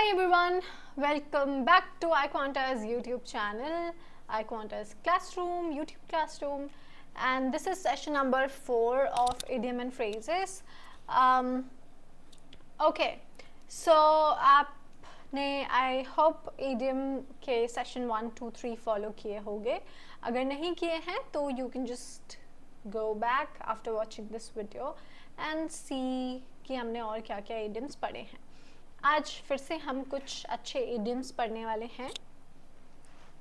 Hi everyone, welcome back to iQuanta's YouTube channel, iQuanta's Classroom, YouTube Classroom, and this is session number 4 of idiom and phrases. Okay, so आपने I hope idiom के session 1, 2, 3 follow किए होंगे. अगर नहीं किए हैं तो you can just go back after watching this video and see कि हमने और क्या क्या idioms पढ़े हैं. आज फिर से हम कुछ अच्छे idioms पढ़ने वाले हैं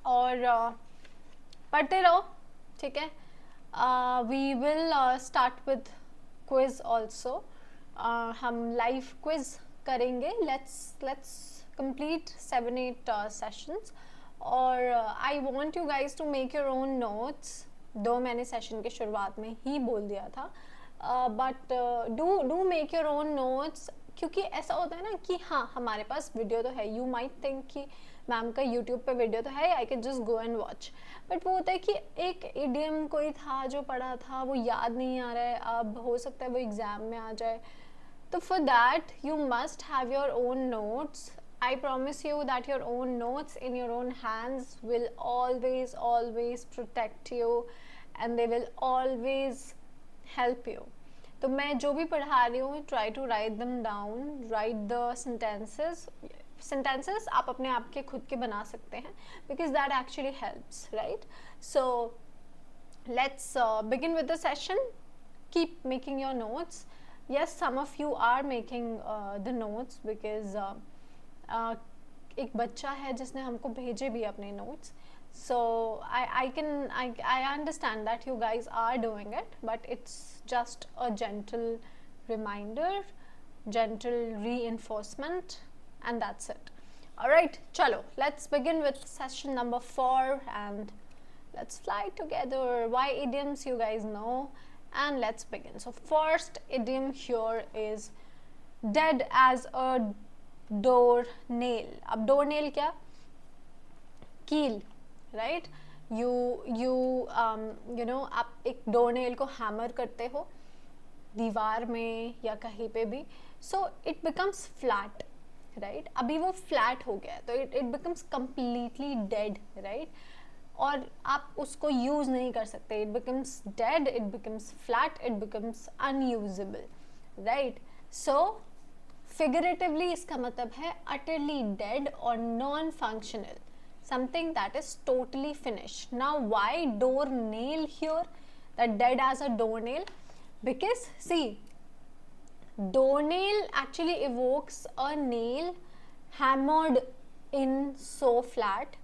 और पढ़ते रहो, ठीक है. We will start with quiz also. हम लाइव क्विज करेंगे. लेट्स कंप्लीट 7-8 सेशंस और I want you guys to make your own notes. दो मैंने सेशन के शुरुआत में ही बोल दिया था, but do make your own notes, क्योंकि ऐसा होता है ना कि हाँ हमारे पास वीडियो तो है. यू माइट थिंक कि मैम का यूट्यूब पे वीडियो तो है, I can just go and watch. But वो होता है कि एक इडियम कोई था जो पढ़ा था वो याद नहीं आ रहा है, अब हो सकता है वो एग्जाम में आ जाए. तो for that you must have your own notes. I promise you that your own notes in your own hands will always protect you and they will always help you. तो मैं जो भी पढ़ा रही हूँ, try to write them down, write the sentences आप अपने आप के खुद के बना सकते हैं, because that actually helps, right? So let's begin with the session. Keep making your notes. Yes, some of you are making the notes because एक बच्चा है जिसने हमको भेजे भी अपने notes. So I understand that you guys are doing it, but it's just a gentle reminder, gentle reinforcement, and that's it. Alright, chalo, let's begin with session number 4 and let's fly together. Why idioms you guys know, and let's begin. So first idiom here is dead as a door nail. अब door nail क्या? कील, right? You know आप एक door nail को hammer करते हो दीवार में या कहीं पे भी, so it becomes flat, right? अभी वो फ्लैट हो गया तो it becomes completely dead, right? और आप उसको यूज नहीं कर सकते. It becomes dead, it becomes flat, it becomes unusable, right? So figuratively इसका मतलब है utterly dead or non-functional, something that is totally finished. Now why door nail here, that dead as a door nail? Because see, door nail actually evokes a nail hammered in so flat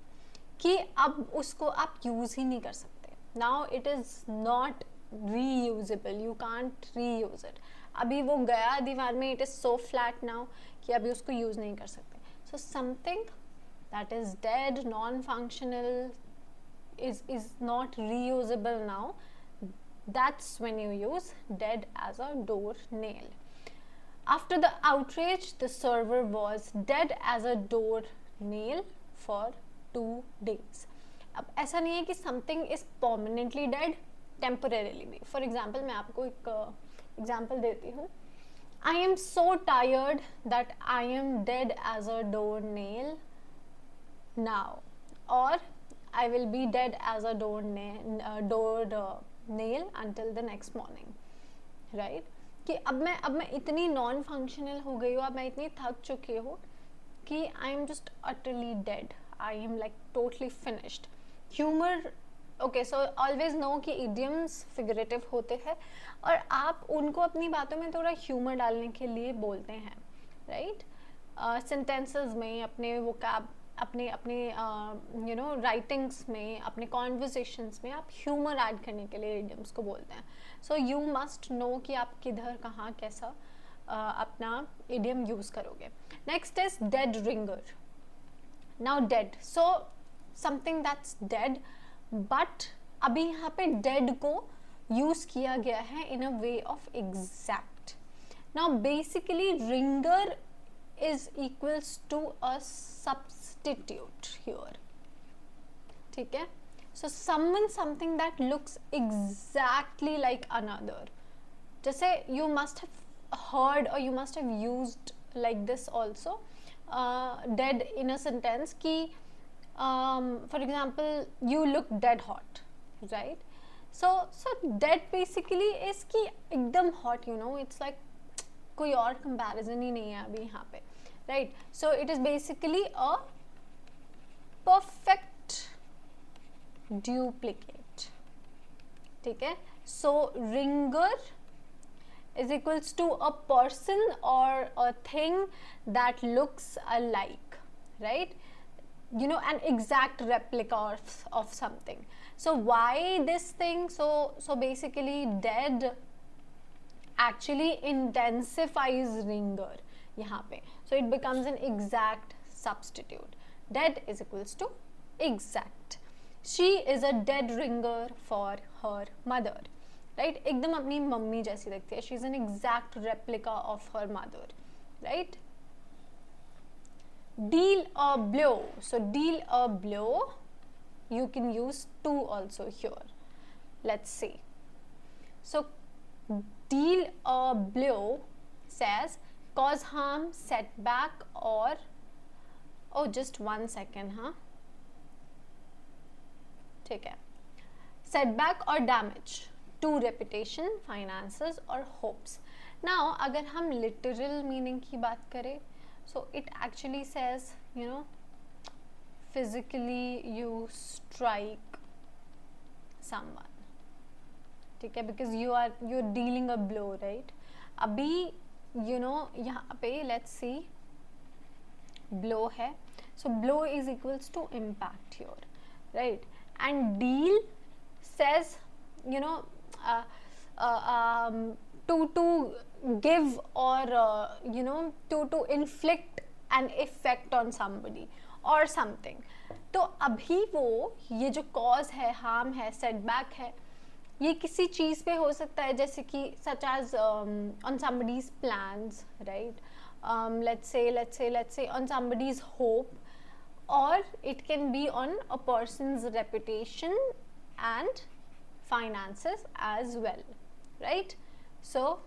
कि अब उसको आप use ही नहीं कर सकते. Now it is not reusable, you can't reuse it. अभी वो गया दीवार में, it is so flat now कि अभी उसको यूज नहीं कर सकते. So something that is dead, non functional, is not reusable now. That's when you use dead as a doornail. After the outrage, the server was dead as a doornail for 2 days. अब ऐसा नहीं है कि something is permanently dead, temporarily भी. For example, मैं आपको एक example देती हूँ. I am so tired that I am dead as a doornail now, or I will be dead as a doornail until the next morning, right? कि अब मैं इतनी नॉन फंक्शनल हो गई हूँ, अब मैं इतनी थक चुकी हूँ कि I am just utterly dead. I am like totally finished. Humour, okay, so always no कि इडियम्स फिगरेटिव होते हैं और आप उनको अपनी बातों में थोड़ा ह्यूमर डालने के लिए बोलते हैं, राइट? सेंटेंसेस में, अपने वोकैब, अपने यू नो राइटिंग्स में, अपने कॉन्वर्सेशंस में आप ह्यूमर ऐड करने के लिए इडियम्स को बोलते हैं. सो यू मस्ट नो कि आप किधर कहाँ कैसा अपना इडियम यूज करोगे. Next is dead ringer. Now dead, so something that's dead, but अभी यहाँ पे डेड को यूज किया गया है in a way of exact. Now basically ringer is equals to a substitute here, ठीक है? So someone something that looks exactly like another. जैसे यू मस्ट हैव हर्ड और you must have used like this also. dead in a sentence ki for example you look dead hot, right? So dead basically is कि एकदम hot, you know, it's like कोई और comparison ही नहीं है अभी यहाँ पे, right? So it is basically a perfect duplicate, ठीक है? So ringer is equals to a person or a thing that looks alike, right? You know, an exact replica of something. So why this thing? So basically dead actually intensifies ringer यहाँ पे, so it becomes an exact substitute. Dead is equals to exact. She is a dead ringer for her mother, right? एकदम अपनी mummy जैसी लगती है. She is an exact replica of her mother, right? Deal a blow. So deal a blow, you can use to also here. Let's see. So deal a blow says cause harm, setback or, oh just 1 second, हाँ ठीक है, setback or damage to reputation, finances or hopes. Now अगर हम literal meaning की बात करें, so it actually says, you know, physically you strike someone, ठीक है, because you're dealing a blow, right? अभी you know यहाँ पे let's see blow है, so blow is equals to impact here, right? And deal says, you know, to give or you know to inflict an effect on somebody or something. तो अभी वो ये जो cause है, harm है, setback है, ये किसी चीज़ पे हो सकता है, जैसे कि such as on somebody's plans, right? Let's say on somebody's hope, or it can be on a person's reputation and finances as well, right? So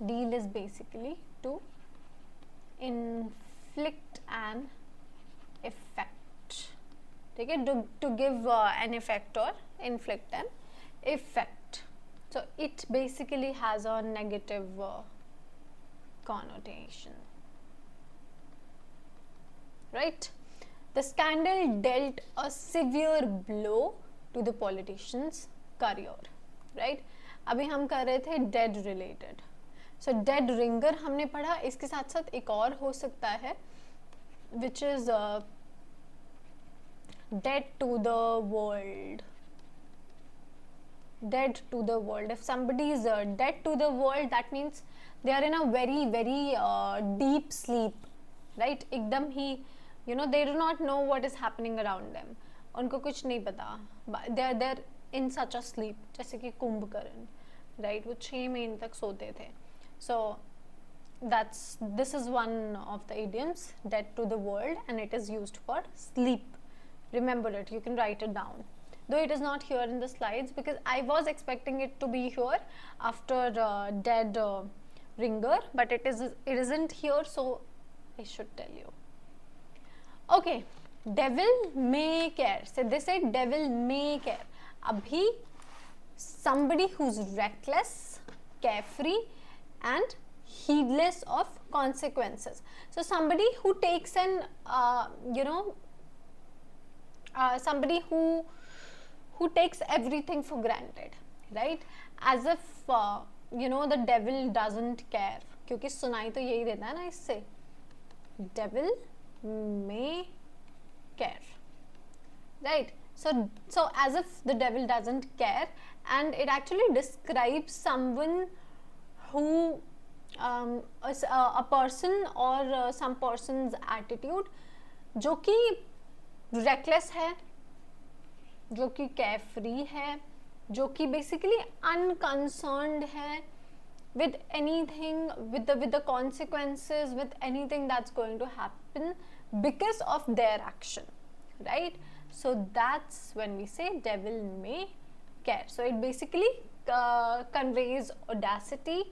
deal is basically to inflict an effect, ठीक है, to give an effect or inflict an effect. So it basically has a negative connotation, right? The scandal dealt a severe blow to the politician's career, right? अभी हम कर रहे थे dead related. So dead ringer हमने पढ़ा, इसके साथ साथ एक और हो सकता है which is dead to the world. Dead to the world. If somebody is dead to the world, that means they are in a very very deep sleep, right? एकदम ही, you know, they do not know what is happening around them. उनको कुछ नहीं पता. They're in such a sleep. जैसे कि Kumbhakarna, right? वो 6 महीने तक सोते थे. So this is one of the idioms, dead to the world, and it is used for sleep. Remember it, you can write it down. Though it is not here in the slides because I was expecting it to be here after dead ringer, but it isn't here, so I should tell you. Okay, devil may care. So they say devil may care. Abhi somebody who's reckless, carefree and heedless of consequences. So somebody who takes an you know somebody who takes everything for granted, right? As if you know the devil doesn't care, क्योंकि सुनाई तो यही देता है ना इससे, devil may care, right? So as if the devil doesn't care, and it actually describes someone who a person or some person's attitude जो कि reckless है, जो कि carefree है, जो कि basically unconcerned है with anything, with the consequences, with anything that's going to happen because of their action, right? So that's when we say devil may care. So it basically conveys audacity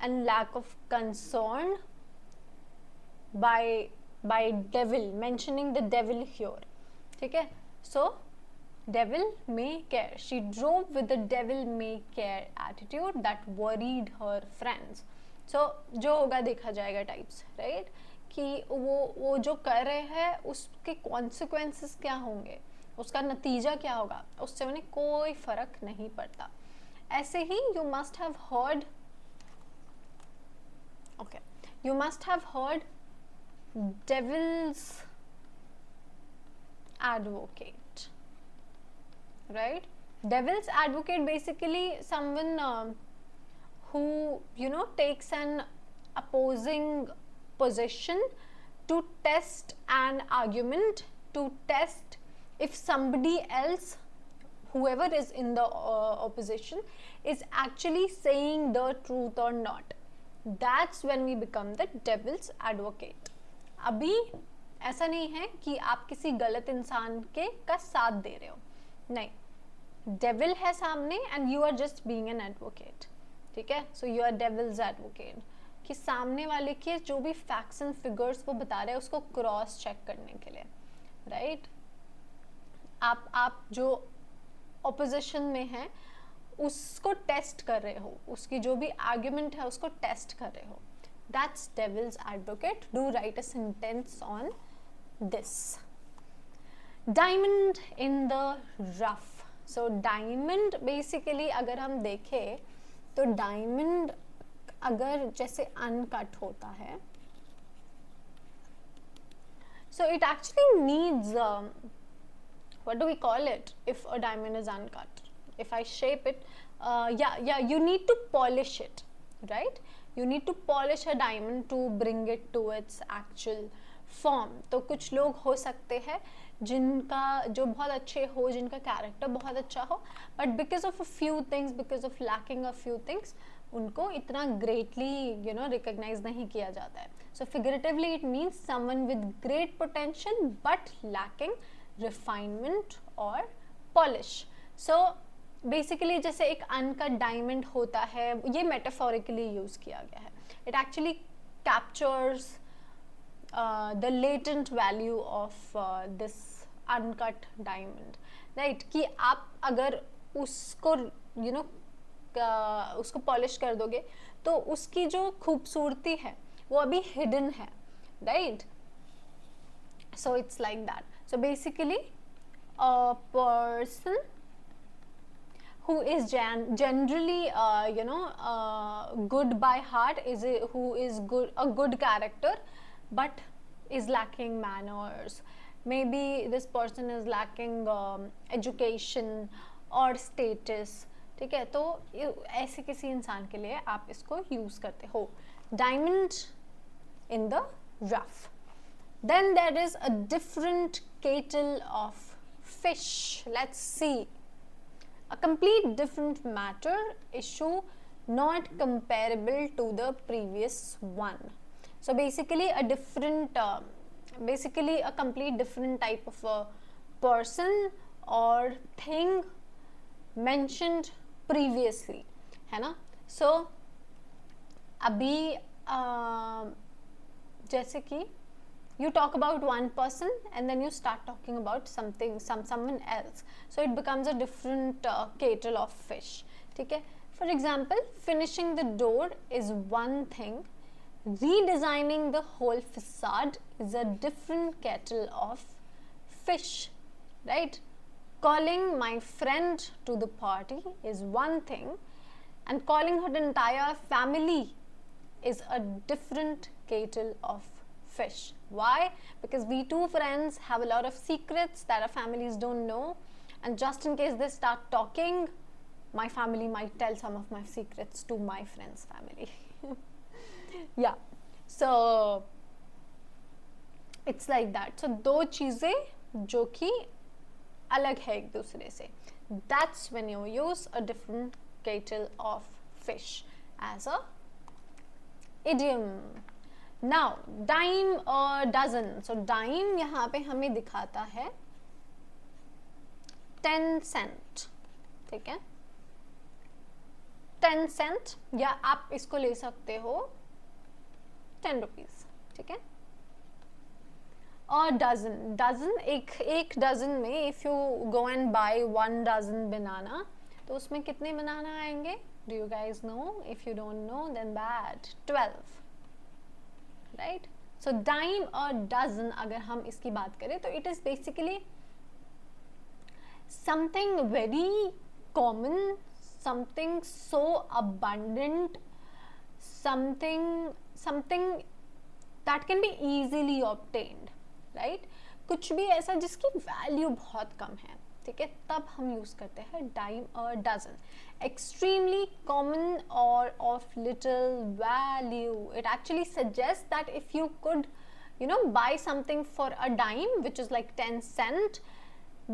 and lack of concern by devil, mentioning the devil here. ठीक है, so devil may care, she drove with the devil may care attitude that worried her friends. So जो होगा देखा जाएगा types, right, कि वो जो कर रहे हैं उसके कॉन्सिक्वेंसेस क्या होंगे, उसका नतीजा क्या होगा, उससे उन्हें कोई फर्क नहीं पड़ता. ऐसे ही you must have heard, okay, you must have heard devil's advocate, right? Devil's advocate basically someone who, you know, takes an opposing position to test an argument, to test if somebody else, whoever is in the opposition, is actually saying the truth or not. That's when we become the devil's advocate. अभी ऐसा नहीं है कि आप किसी गलत इंसान के का साथ दे रहे हो, नहीं, डेविल है सामने and you are just being an advocate. ठीक है, so you are devil's advocate, कि सामने वाले के जो भी फैक्ट्स एंड फिगर्स वो बता रहे हैं उसको क्रॉस चेक करने के लिए, राइट. आप जो ऑपोजिशन में है उसको टेस्ट कर रहे हो, उसकी जो भी आर्ग्यूमेंट है उसको टेस्ट कर रहे हो. That's devil's advocate. Do write a sentence on this. Diamond in the rough. So diamond basically अगर हम देखें तो diamond अगर जैसे uncut होता है, so it actually needs what do we call it if a diamond is uncut? If I shape it, you need to polish it, right? You need to polish a diamond to bring it to its actual form. तो कुछ लोग हो सकते हैं जिनका जो बहुत अच्छे हो, जिनका कैरेक्टर बहुत अच्छा हो, but because of a few things, because of lacking a few things, उनको इतना greatly, you know, recognize नहीं किया जाता है. So figuratively it means someone with great potential but lacking refinement or polish. So basically जैसे एक uncut diamond होता है, ये मेटाफोरिकली यूज किया गया है. It actually captures the latent value of this uncut diamond, right, कि आप अगर उसको यू नो उसको पॉलिश कर दोगे तो उसकी जो खूबसूरती है वो अभी हिडन है, right. So it's like that. So basically a person who is generally good by heart, who is a good character but is lacking manners. Maybe this person is lacking education or status. ठीक है, तो ऐसे किसी इंसान के लिए आप इसको यूज करते हो. Diamond in the rough. Then there is a different kettle of fish. Let's see. A complete different matter, issue not comparable to the previous one. So basically a different, basically a complete different type of a person or thing mentioned previously, है ना. So अभी जैसे कि you talk about one person and then you start talking about someone else, so it becomes a different kettle of fish. ठीक है, for example, finishing the door is one thing, redesigning the whole facade is a different kettle of fish, right. Calling my friend to the party is one thing and calling her entire family is a different kettle of fish. Why? Because we two friends have a lot of secrets that our families don't know, and just in case they start talking, my family might tell some of my secrets to my friend's family. Yeah, so it's like that. So दो चीजें जो कि अलग है एक दूसरे से, that's when you use a different kettle of fish as a idiom. Now dime or dozen. So dime यहाँ पे हमें दिखाता है 10 cent. ठीक है, 10 cent, या आप इसको ले सकते हो 10 rupees. ठीक है, अ डजन एक डजन में if you go and buy 1 dozen banana, तो उसमें कितने बनाना आएंगे? Do you guys know? If you don't know then that 12, right? So dime a dozen अगर हम इसकी बात करें तो it is basically something very common, something so abundant, something that can be easily obtained, right? कुछ भी ऐसा जिसकी वैल्यू बहुत कम है, ठीक है, तब हम यूज करते हैं dime a dozen. Extremely common और of little value. It actually suggest that if you could buy something for a dime, which is like 10 cent,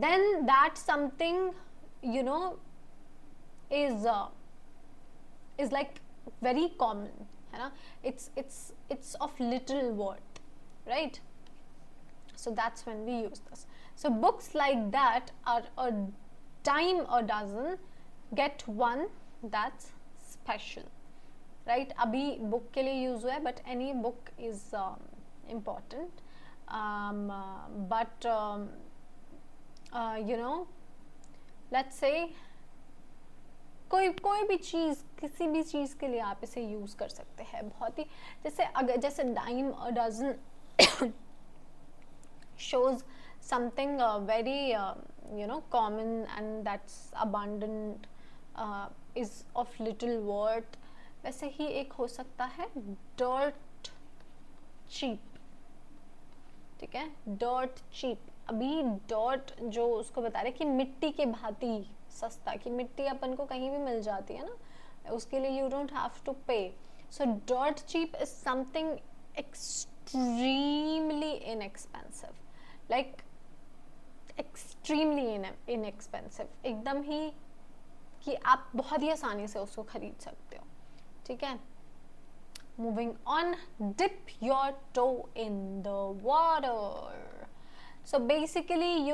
then that something you know is like very common, है ना? It's of little worth, right? So that's when we use this. So books like that are a dime a dozen, get one that's special, right? अभी book के लिए use हुआ है, but any book is important, but let's say कोई भी चीज़, किसी भी चीज़ के लिए आप इसे यूज़ कर सकते हैं. बहुत ही जैसे dime a dozen shows something very common and that's abundant, is of little worth. वैसे ही एक हो सकता है dirt cheap, ठीक है? dirt cheap. अभी dirt जो उसको बता रहे कि मिट्टी के भांति सस्ता, कि मिट्टी अपन को कहीं भी मिल जाती है ना, उसके लिए you don't have to pay. So dirt cheap is something extremely inexpensive, like extremely inexpensive, एकदम ही कि आप बहुत ही आसानी से उसको खरीद सकते हो, ठीक है? Moving on, dip your toe in the water. So basically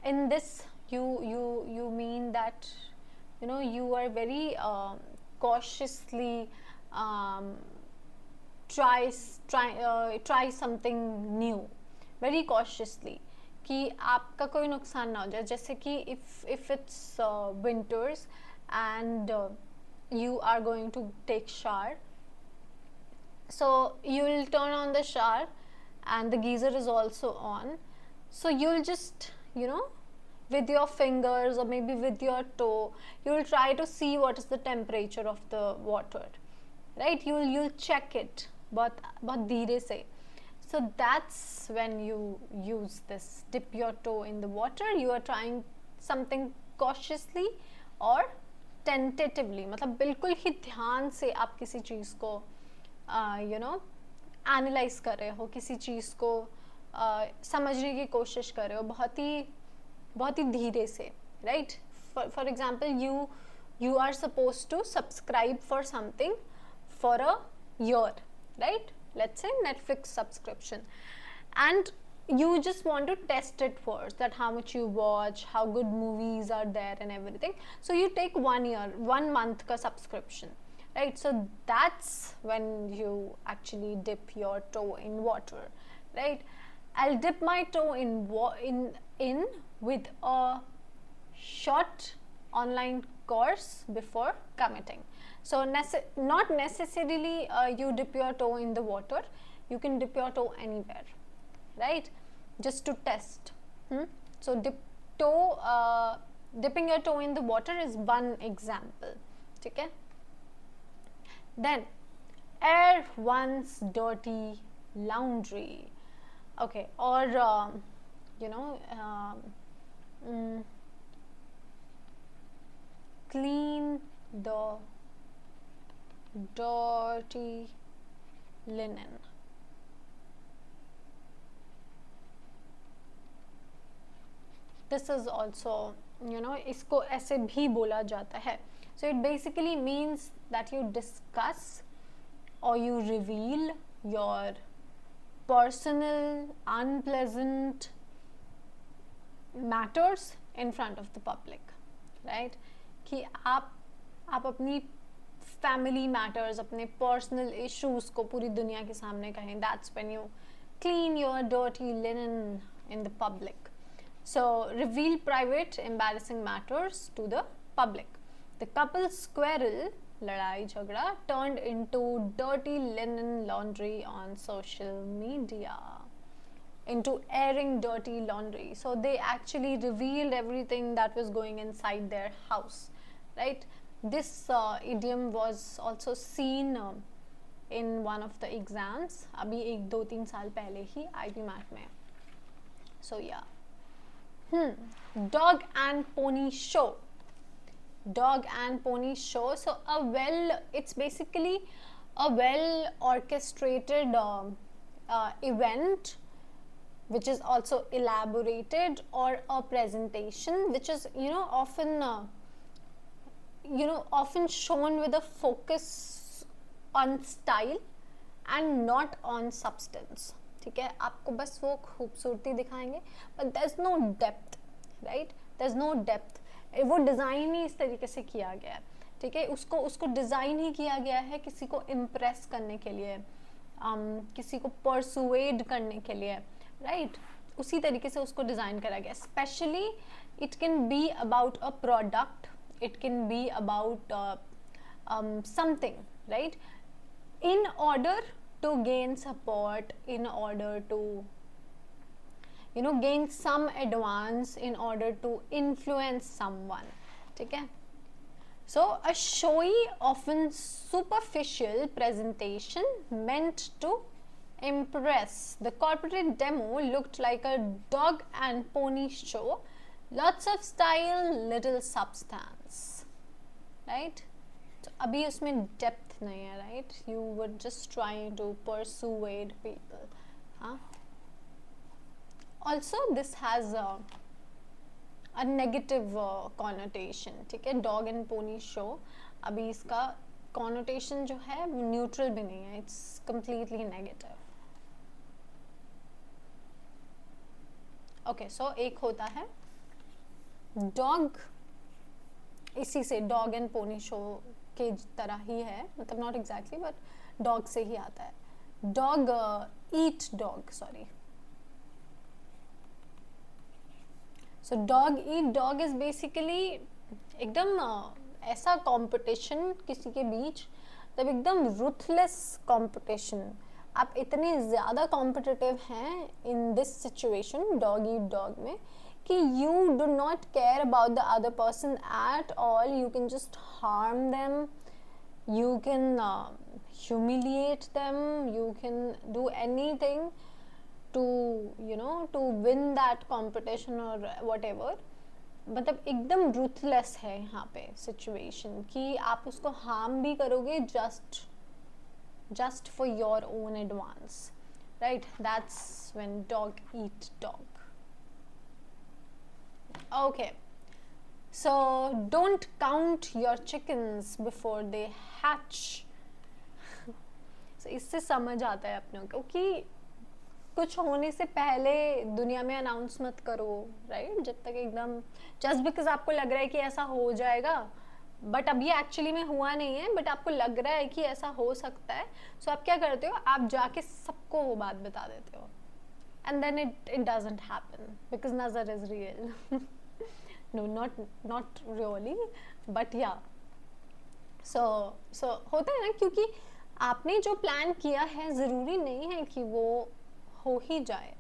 in this you mean that you are very cautiously try something new, very cautiously, कि आपका कोई नुकसान ना हो जाए. जैसे कि if it's winters and you are going to take shower, so you will turn on the shower and the geyser is also on, so you'll just with your fingers or maybe with your toe, you'll try to see what is the temperature of the water, right? You'll check it बहुत धीरे से. So that's when you use this, dip your toe in the water. You are trying something cautiously or tentatively, मतलब बिल्कुल ही ध्यान से आप किसी चीज़ को एनालाइज कर रहे हो, किसी चीज़ को समझने की कोशिश कर रहे हो बहुत ही धीरे से, right? For example you are supposed to subscribe for something for a year, right? Let's say Netflix subscription, and you just want to test it first, that how much you watch, how good movies are there and everything. So you take 1 month ka subscription, right? So that's when you actually dip your toe in water, right? I'll dip my toe in with a short online course before committing. So not necessarily you dip your toe in the water, you can dip your toe anywhere, right? Just to test. So dipping your toe in the water is one example, okay? Then air one's dirty laundry, okay, or clean the dirty linen. This is also इसको ऐसे भी बोला जाता है. So it basically means that you discuss or you reveal your personal unpleasant matters in front of the public, right? कि आप अपनी family matters, अपने पर्सनल इश्यूज को पूरी दुनिया के सामने कहें. That's when you clean your dirty linen in the public. So reveal private embarrassing matters to the public. The couple's quarrel, ladai jhagda, turned into dirty linen laundry on social media, into airing dirty laundry. So they actually revealed everything that was going inside their house, right? This idiom was also seen in one of the exams, अभी 1-2-3 साल पहले ही IB math में. So yeah. Dog and pony show. Dog and pony show. So it's basically a well orchestrated event which is also elaborated, or a presentation which is often shown with a focus on style and not on substance. ठीक है, आपको बस वो खूबसूरती दिखाएंगे, but there's no depth, right? There's no depth. वो design ही इस तरीके से किया गया है, ठीक है, उसको डिज़ाइन ही किया गया है किसी को इम्प्रेस करने के लिए, किसी को परसुएड करने के लिए, राइट? उसी तरीके से उसको डिज़ाइन करा गया. Specially it can be about a product, it can be about something, right? In order to gain support, in order to gain some advance, in order to influence someone, ठीक है? So a showy, often superficial presentation meant to impress. The corporate demo looked like a dog and pony show. Lots of style, little substance, right? So अभी उसमें depth नहीं है, right? You were just trying to persuade people, हाँ? Also, this has a negative connotation, ठीक है? Dog and pony show, अभी इसका connotation जो है neutral भी नहीं है, it's completely negative. Okay, so एक होता है डॉग, इसी से डॉग एंड पोनी शो के तरह ही है, मतलब नॉट एग्जैक्टली बट डॉग से ही आता है. Dog eat dog, sorry. So dog eat dog is basically एकदम ऐसा कंपटीशन किसी के बीच, तब एकदम रूथलेस कंपटीशन. आप इतने ज़्यादा कॉम्पिटिटिव हैं in this situation, dog eat dog में, कि you do not care about the other person at all. You can just harm them, you can humiliate them, you can do anything to to win that competition or whatever. मतलब एकदम ruthless है यहाँ पे situation कि आप उसको harm भी करोगे just for your own advance, right? That's when dog eat dog. Okay, so don't count your chickens before they hatch. So इससे समझ आता है अपनों को कि कुछ होने से पहले दुनिया में अनाउंस मत करो, राइट? जब तक एकदम जस्ट बिकॉज आपको लग रहा है कि ऐसा हो जाएगा, बट अब ये एक्चुअली में हुआ नहीं है, बट आपको लग रहा है कि ऐसा हो सकता है, सो आप क्या करते हो, आप जाके सबको वो बात बता देते हो, and then it doesn't happen because nazar is real. No, not really, but yeah. So होता है ना, क्योंकि आपने जो प्लान किया है ज़रूरी नहीं है कि वो हो ही जाए,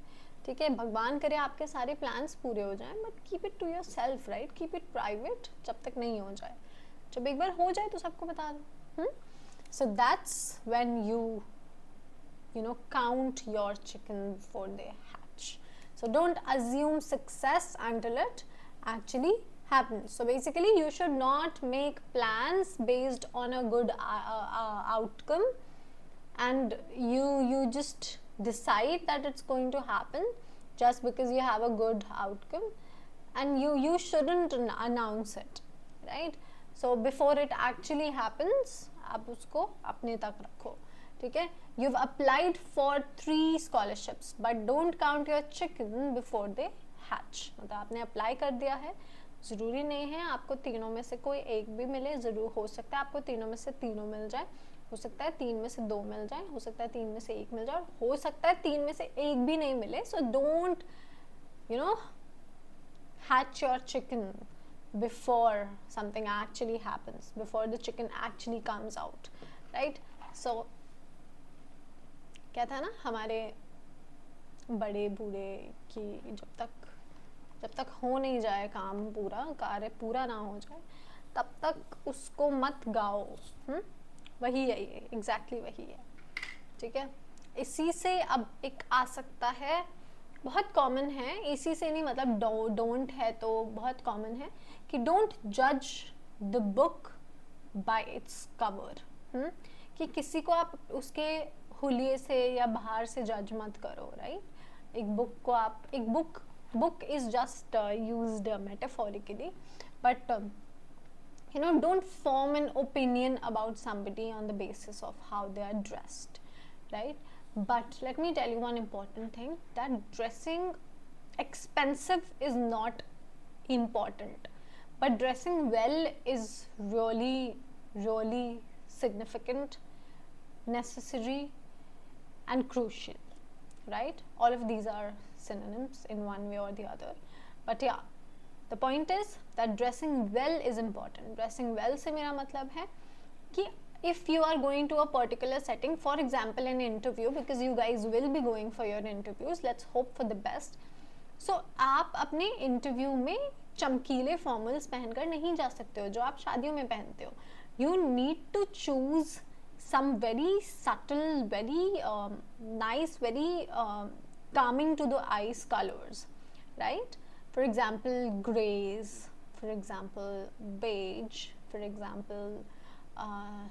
ठीक है? भगवान करे आपके सारे प्लान्स पूरे हो जाएं, but keep it to yourself, right? Keep it private जब तक नहीं हो जाए. जब एक बार हो जाए तो सबको बता दो. So that's when you count your chicken before they hatch. So don't assume success until it actually happens. So basically you should not make plans based on a good outcome, and you just decide that it's going to happen just because you have a good outcome, and you shouldn't announce it, right? So before it actually happens, आप उसको अपने तक रखो, ठीक है? You've applied for 3 scholarships, but don't count your chicken before they hatch. मतलब आपने apply कर दिया है, ज़रूरी नहीं है आपको तीनों में से कोई एक भी मिले, ज़रूर हो सकता है आपको तीनों में से तीनों मिल जाए, हो सकता है 3 में से 2 मिल जाए, हो सकता है 3 में से 1 मिल जाए, और हो सकता है 3 में से 1 भी नहीं मिले. So don't hatch your chicken before something actually happens, before the chicken actually comes out, right? So क्या था ना हमारे बड़े बूढ़े कि जब तक हो नहीं जाए काम पूरा, कार्य पूरा ना हो जाए, तब तक उसको मत गाओ. वही है ये, एग्जैक्टली वही है. ठीक है, इसी से अब एक आ सकता है, बहुत कॉमन है, इसी से नहीं मतलब डोंट है तो बहुत कॉमन है कि डोंट जज the book by its cover. कि किसी को आप उसके हुलिये से या बाहर से जज मत करो, राइट? एक बुक को आप, एक book is just used metaphorically, but don't form an opinion about somebody on the basis of how they are dressed, right? But let me tell you one important thing, that dressing expensive is not important, but dressing well is really, really significant, necessary and crucial, right? All of these are synonyms in one way or the other, but yeah, the point is that dressing well is important. Dressing well से मेरा मतलब है कि if you are going to a particular setting, for example an interview, because you guys will be going for your interviews, let's hope for the best. So आप अपने interview में चमकीले formals पहनकर नहीं जा सकते हो जो आप शादियों में पहनते हो. You need to choose some very subtle, very nice, very calming to the eyes colors, right? For example, grays, for example, beige, for example,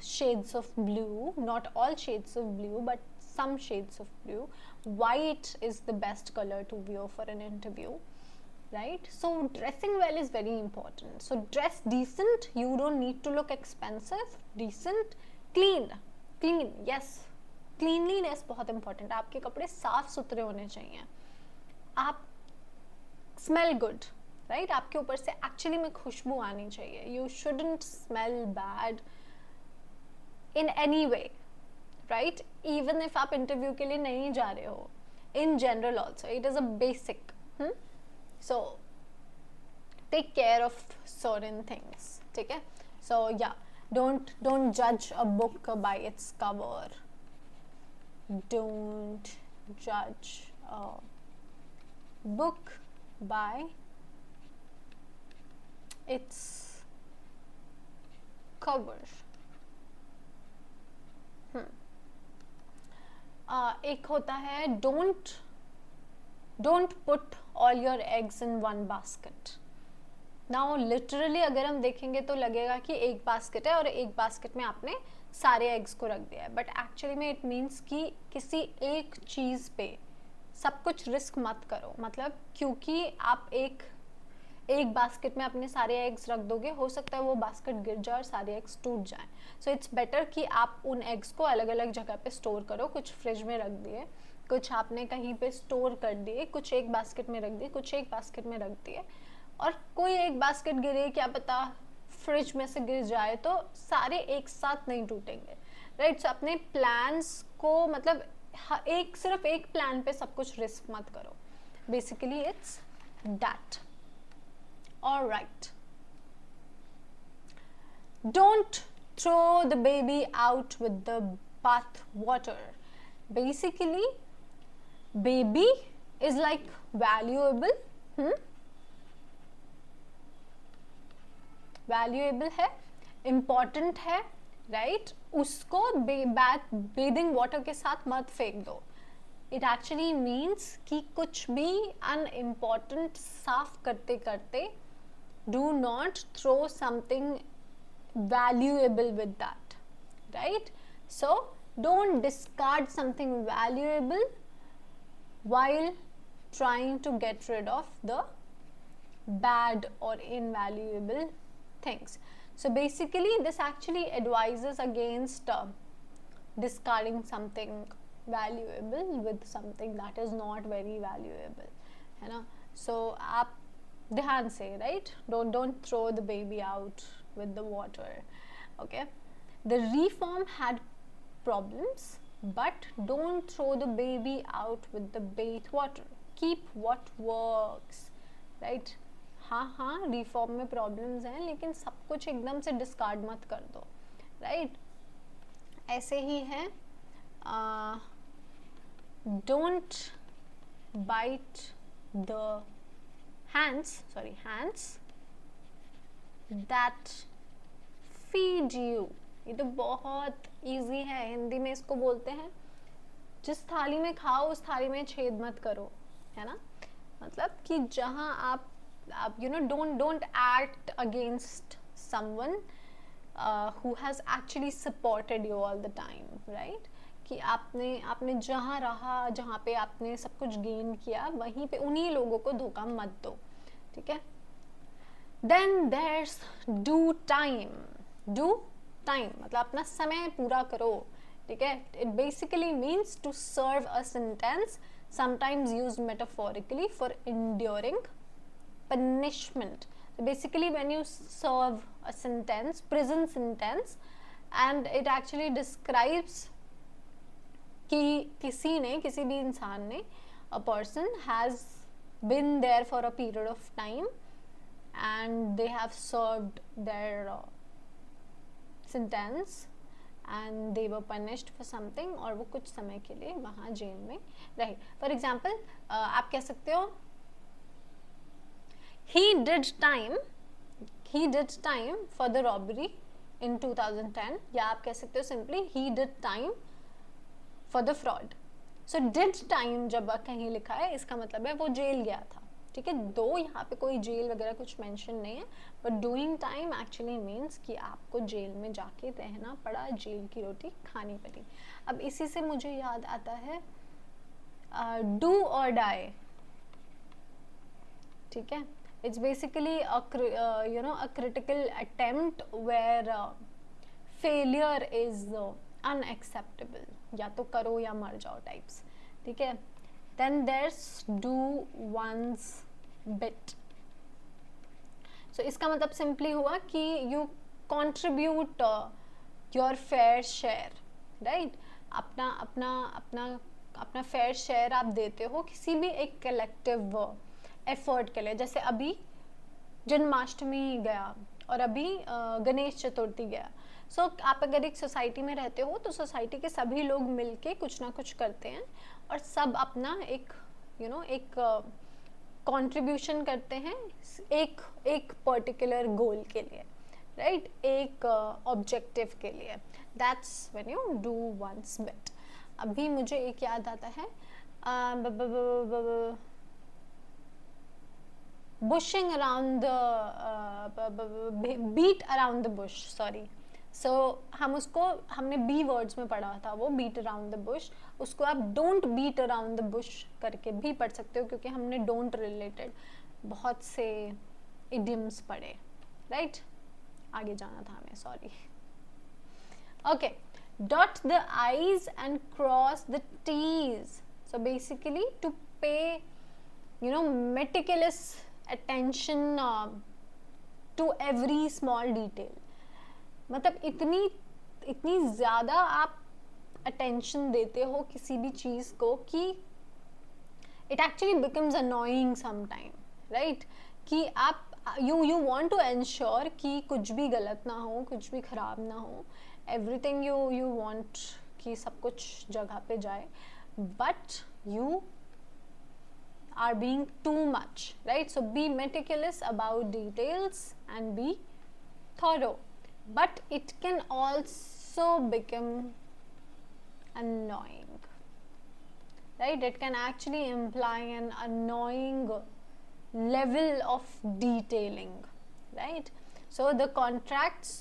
shades of blue, not all shades of blue, but some shades of blue. White is the best color to wear for an interview, right? So dressing well is very important. So dress decent, you don't need to look expensive, decent, clean, yes, cleanliness बहुत important है. आपके कपड़े साफ सुथरे होने चाहिए, आप smell good, right? आपके ऊपर से एक्चुअली में खुशबू आनी चाहिए. You shouldn't smell bad in any way, right? Even if आप इंटरव्यू के लिए नहीं जा रहे हो, in general also it is a basic. So take care of certain things, ठीक है? सो या, don't judge a book by its cover. Don't judge a book by its cover. एक होता है don't put all your eggs in one basket. Now literally अगर हम देखेंगे तो लगेगा कि एक बास्केट है और एक बास्केट में आपने सारे एग्स को रख दिया है, बट एक्चुअली में इट मीन्स कि किसी एक चीज़ पे सब कुछ रिस्क मत करो. मतलब क्योंकि आप एक बास्केट में अपने सारे एग्स रख दोगे, हो सकता है वो बास्केट गिर जाए और सारे एग्स टूट जाएं. सो इट्स बेटर कि आप उन एग्स को अलग अलग जगह पे स्टोर करो. कुछ फ्रिज में रख दिए, कुछ आपने कहीं पे स्टोर कर दिए, कुछ एक बास्केट में रख दिए, कुछ एक बास्केट में रख दिए. और कोई एक बास्केट गिरे, क्या पता फ्रिज में से गिर जाए, तो सारे एक साथ नहीं टूटेंगे, राइट? सो अपने प्लान्स को मतलब सिर्फ एक प्लान पे सब कुछ रिस्क मत करो. Basically it's that. Alright, don't throw the baby out with the bath water. Basically baby is like valuable, valuable है, इम्पॉर्टेंट है, राइट? उसको बेदिंग वाटर के साथ मत फेंक दो. इट एक्चुअली मीन्स कि कुछ भी अनइम्पॉर्टेंट साफ करते करते do not throw something valuable with that, right? So don't discard something valuable while trying to get rid of the bad or invaluable things. So basically this actually advises against discarding something valuable with something that is not very valuable, है ना? So आप ध्यान से, right? Don't throw the baby out with the water. Okay, the reform had problems, but don't throw the baby out with the bathwater. Keep what works, right? हाँ, reform में problems हैं, लेकिन सब कुछ एकदम से डिस्कार्ड मत कर दो, राइट? ऐसे ही है, don't bite the hands that feed you. ये तो बहुत इजी है, हिंदी में इसको बोलते हैं जिस थाली में खाओ उस थाली में छेद मत करो, है ना? मतलब कि जहाँ आप you know don't act against someone who has actually supported you all the time, right? कि आपने जहाँ रहा, जहाँ पे आपने सब कुछ गेन किया, वहीं पे उन्हीं लोगों को धोखा मत दो, ठीक है? Then there's do time मतलब अपना समय पूरा करो, ठीक है? It basically means to serve a sentence, sometimes used metaphorically for enduring punishment. So basically when you serve a sentence, prison sentence, and it actually describes कि किसी भी इंसान ने, a person has been there for a period of time and they have served their sentence and they were punished for something, और वो कुछ समय के लिए वहाँ जेल में रहे. For example, आप कह सकते हो he did time for the robbery in 2010, या आप कह सकते हो simply he did time for the fraud. So did time जब कहीं लिखा है, इसका मतलब है वो जेल गया था, ठीक है? दो यहाँ पे कोई जेल वगैरह कुछ मेंशन नहीं है, but doing time actually means कि आपको जेल में जाके रहना पड़ा, जेल की रोटी खानी पड़ी. अब इसी से मुझे याद आता है डू और डाई, ठीक है? It's basically a critical attempt where failure is unacceptable, या तो करो या मर जाओ टाइप्स, ठीक है? Then there's do one's bit. So इसका मतलब simply हुआ कि you contribute your fair share, right? अपना fair share आप देते हो किसी भी एक collective effort के लिए. जैसे अभी जन्माष्टमी गया और अभी गणेश चतुर्थी गया. सो आप अगर एक सोसाइटी में रहते हो तो सोसाइटी के सभी लोग मिलके कुछ ना कुछ करते हैं और सब अपना एक एक कंट्रीब्यूशन करते हैं एक पर्टिकुलर गोल के लिए, राइट? एक ऑब्जेक्टिव के लिए. That's when you do once bit. अभी मुझे एक याद आता है, bushing around the beat around the bush, sorry. So हमने बी वर्ड्स में पढ़ा था, वो बीट अराउंड द बुश. उसको आप don't beat around the bush करके भी पढ़ सकते हो, क्योंकि हमने डोंट रिलेटेड बहुत से इडियम्स पढ़े, राइट? आगे जाना था हमें, sorry. Okay, dot the i's and cross the t's. So basically to pay meticulous attention to every small detail. मतलब इतनी ज़्यादा आप अटेंशन देते हो किसी भी चीज़ को कि it actually becomes annoying sometime, right? कि आप यू वांट टू एंश्योर कि कुछ भी गलत ना हो, कुछ भी ख़राब ना हो. एवरीथिंग यू वांट कि सब कुछ जगह पे जाए, but you are being too much, right? So be meticulous about details and be thorough. But it can also become annoying, right? It can actually imply an annoying level of detailing, right? So the contract's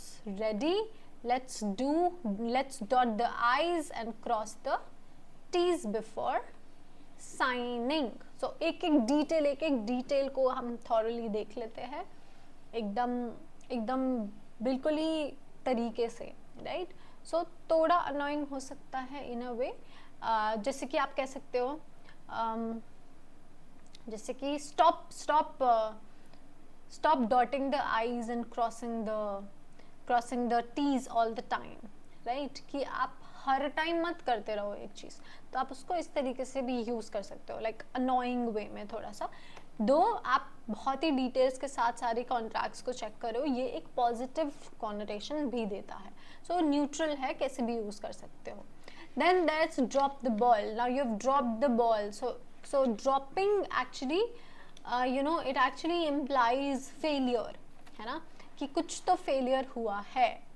ready. Let's dot the I's and cross the T's before signing. So एक एक detail को हम thoroughly देख लेते हैं, एकदम बिल्कुल ही तरीके से, राइट? सो थोड़ा अनोइंग हो सकता है इन अ वे. जैसे कि आप कह सकते हो, जैसे कि stop dotting the I's and crossing the T's all the time, right? कि आप हर टाइम मत करते रहो एक चीज़, तो आप उसको इस तरीके से भी यूज़ कर सकते हो, लाइक अनोइंग वे में थोड़ा सा। दो आप बहुत ही डिटेल्स के साथ सारे कॉन्ट्रैक्ट्स को चेक करो, ये एक पॉजिटिव कॉनोटेशन भी देता है, सो न्यूट्रल है, कैसे भी यूज़ कर सकते हो। Then that's drop the ball, now you have dropped the ball, so dropping actually you know it actually implies failure, है ना, कि कुछ तो फेलियर हुआ है।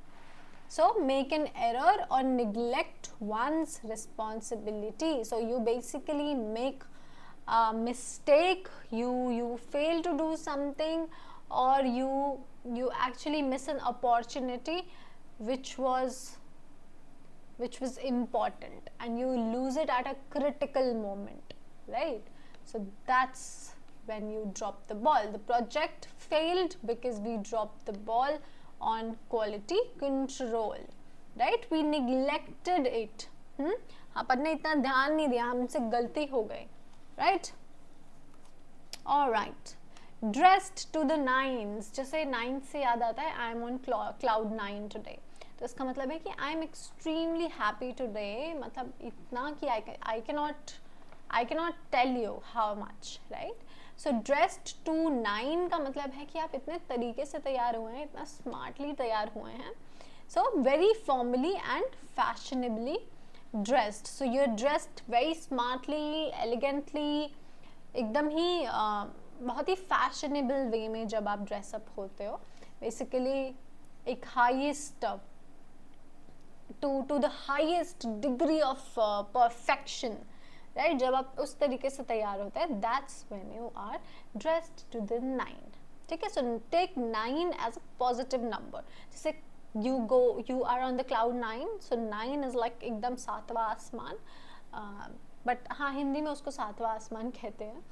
So make an error or neglect one's responsibility. So you basically make a mistake, you fail to do something, or you actually miss an opportunity which was important, and you lose it at a critical moment, right? So that's when you drop the ball. The project failed because we dropped the ball on quality control, right? We neglected it. अपन ने इतना ध्यान नहीं दिया, हमसे गलती हो गई, right? All right. Dressed to the nines. जैसे 9 से याद आता है I am on cloud 9 today. तो इसका मतलब है कि I am extremely happy today. मतलब इतना कि I cannot tell you how much, right? So dressed to 9 का मतलब है कि आप इतने तरीके से तैयार हुए हैं, इतना स्मार्टली तैयार हुए हैं. So very formally and fashionably dressed. So you're dressed very smartly, elegantly, एकदम ही बहुत ही फैशनेबल वे में जब आप ड्रेसअप होते हो, बेसिकली एक highest to the highest degree of perfection, right? जब आप उस तरीके से तैयार होते हैं, that's when you are dressed to the 9. ठीक है, so take 9 as a positive number. जैसे you are on the cloud 9, so 9 is like एकदम सातवां आसमान, बट हाँ हिंदी में उसको सातवां आसमान कहते हैं,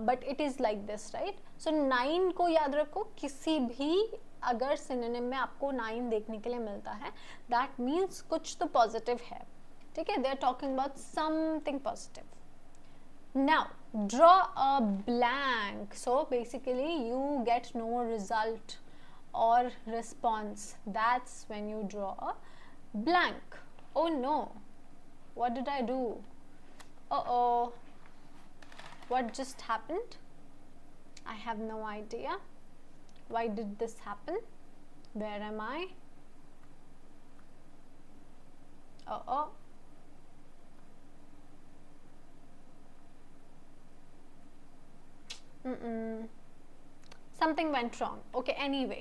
but it is like this, right? So 9 को याद रखो, किसी भी अगर सिनोनिम में आपको 9 देखने के लिए मिलता है, दैट मीन्स कुछ तो पॉजिटिव है. ठीक है, they are talking about something positive. Now draw a blank. So basically you get no result or response. That's when you draw a blank. Oh no, what did I do? Uh-oh, what just happened? I have no idea. Why did this happen? Where am I? Uh-oh. Something went wrong. Okay, anyway,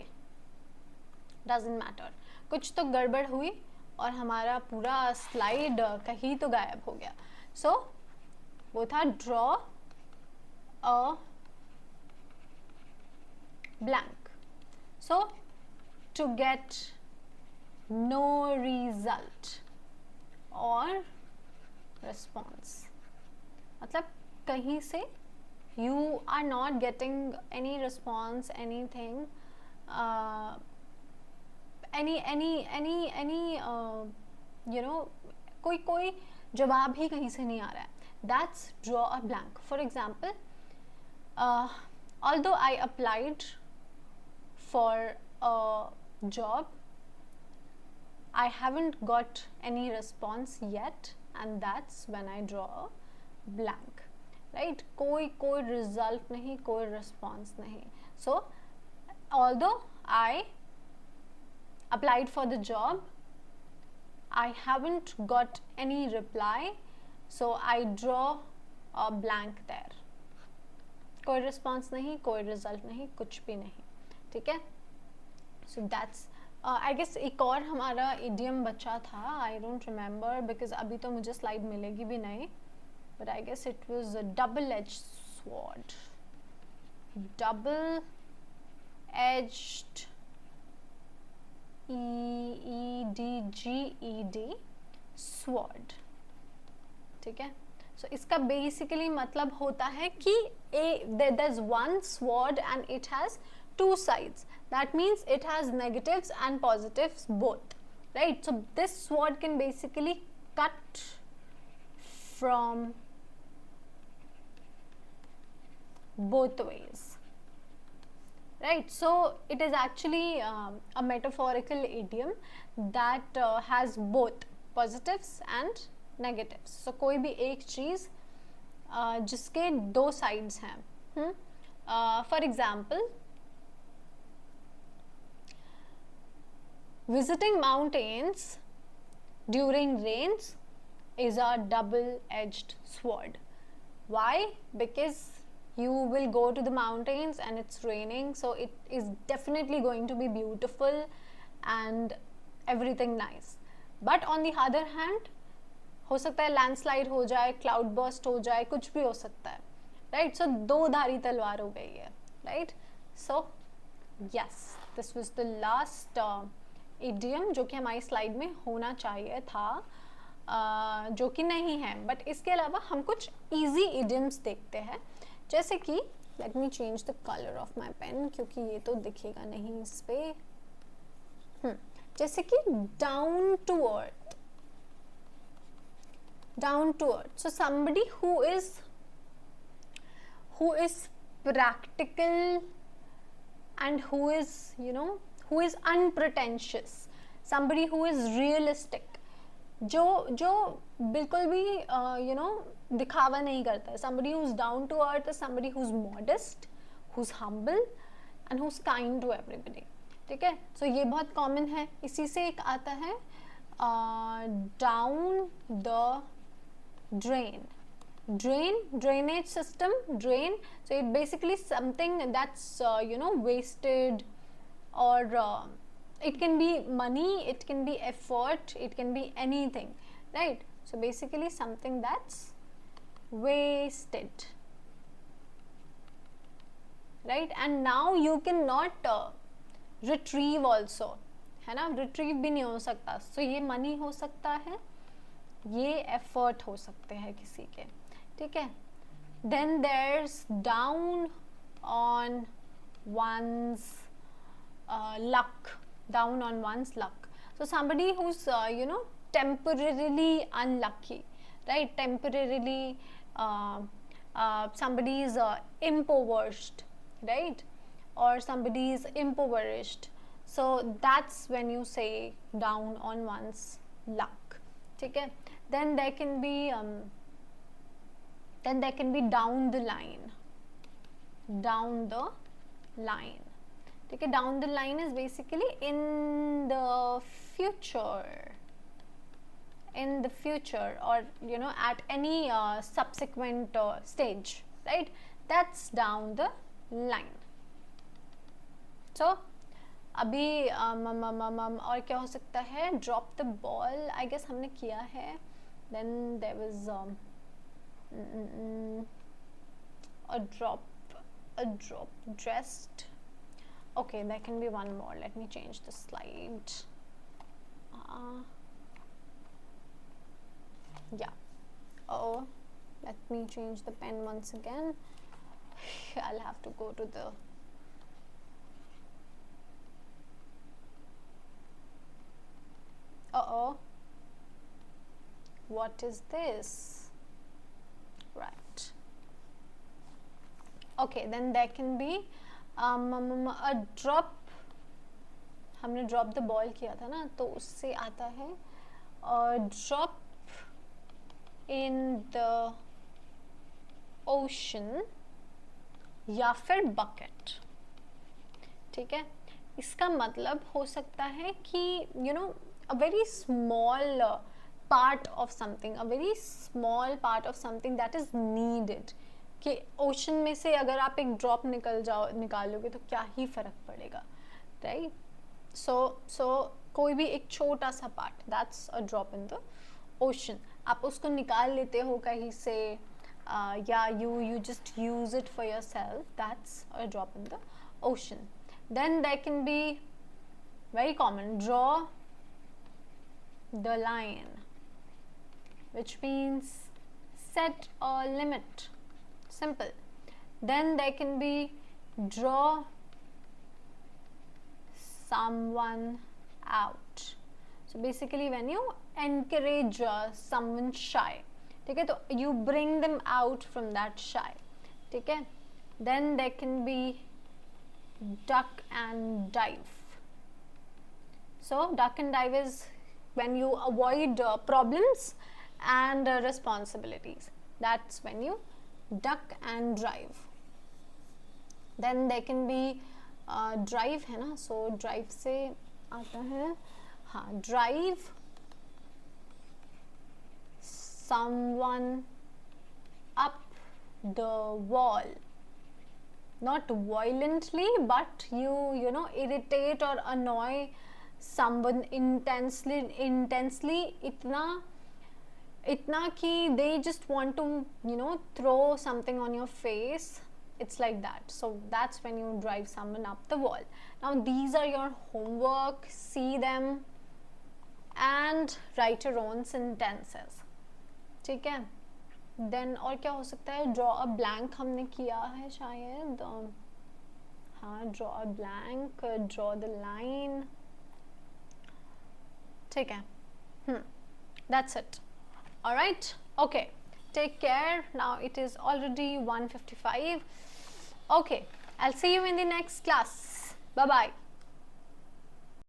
doesn't matter. कुछ तो गड़बड़ हुई और हमारा पूरा slide कहीं तो गायब हो गया. So वो था draw a blank. So to get no result or response, मतलब कहीं से you are not getting any response, anything, any you know, कोई जवाब ही कहीं से नहीं आ रहा है. That's draw a blank. For example, although I applied for a job, I haven't got any response yet, and that's when I draw a blank. Right, कोई result नहीं, कोई रिस्पॉन्स नहीं. So although I applied for the job, I haven't got any reply, so I draw a blank there. कोई response नहीं, कोई result नहीं, कुछ भी नहीं. ठीक है, सो दैट्स आई गेस. एक और हमारा इडियम बचा था, आई डोंट रिमेंबर बिकॉज अभी तो मुझे स्लाइड मिलेगी भी नहीं. But I guess it was a double-edged sword. Double-edged, E-E-D-G-E-D, sword. ठीक है, so इसका basically मतलब होता है कि there's one sword and it has two sides. That means it has negatives and positives both, right? So this sword can basically cut from both ways, right? So it is actually a metaphorical idiom that has both positives and negatives. So कोई भी एक चीज़ जिसके दो sides हैं. For example, visiting mountains during rains is a double-edged sword. Why? Because you will go to the mountains and it's raining, so it is definitely going to be beautiful and everything nice. But on the other hand, हो सकता है landslide हो जाए, cloud burst हो जाए, कुछ भी हो सकता है, राइट. सो दो धारी तलवार हो गई है, right. So yes, this was the last idiom जो कि हमारी स्लाइड में होना चाहिए था, जो कि नहीं है. बट इसके अलावा हम कुछ इजी इडियम्स देखते हैं, जैसे कि let me change the colour of my pen, क्योंकि ये तो दिखेगा नहीं इस पे. जैसे कि down to earth. Down to earth, so somebody who is practical and who is unpretentious, somebody who is realistic, जो बिल्कुल भी दिखावा नहीं करता है. somebody who's down to earth is somebody who's modest, who's humble and who's kind to everybody. ठीक है, सो ये बहुत कॉमन है. इसी से एक आता है down the drain. Drainage system, drain, so it basically something that's wasted, or it can be money, it can be effort, it can be anything, right. So basically something that's wasted, right. And now you cannot retrieve also, है ना. retrieve भी नहीं हो सकता. so ये money हो सकता है, ये effort हो सकते हैं किसी के, ठीक है. then there's down on one's luck. down on one's luck, so somebody who's temporarily unlucky, right. temporarily somebody is impoverished, right, or somebody is impoverished, so that's when you say down on one's luck, ठीक है. then there can be down the line. down the line, ठीक है. down the line is basically in the future, or at any subsequent stage, right. that's down the line. so अभी और क्या हो सकता है. drop the ball, I guess हमने किया है. then there was a drop dressed. okay, there can be one more. let me change the slide. yeah. Let me change the pen once again. I'll have to go to the what is this, right. okay, then there can be a drop. हमने drop the ball किया था ना, तो उससे आता है drop in the ocean या फिर bucket, ठीक है. इसका मतलब हो सकता है कि a very small part of something, a very small part of something that is needed. कि ओशन में से अगर आप एक ड्रॉप निकालोगे तो क्या ही फर्क पड़ेगा, राइट. सो कोई भी एक छोटा सा part, that's a drop in the ocean. आप उसको निकाल लेते हो कहीं से, या you just use it for yourself, that's a drop in the ocean. then there can be very common, draw the line, which means set a limit, simple. then there can be draw someone out. so basically when you encourage someone shy, ठीक है, तो you bring them out from that shy, ठीक है. then there can be duck and dive. so duck and dive is when you avoid problems and responsibilities. That's when you duck and drive. Then there can be drive है ना, so drive से आता है हाँ drive someone up the wall, not violently, but you know irritate or annoy someone intensely itna ki they just want to throw something on your face. It's like that. So that's when you drive someone up the wall. Now these are your homework, see them and write your own sentences. ठीक है. Then और क्या हो सकता है, draw a blank हमने किया है शायद, हाँ draw a blank, draw the line, ठीक है. That's it. Alright, okay, take care. Now it is already 1:55. Okay, I'll see you in the next class. Bye bye.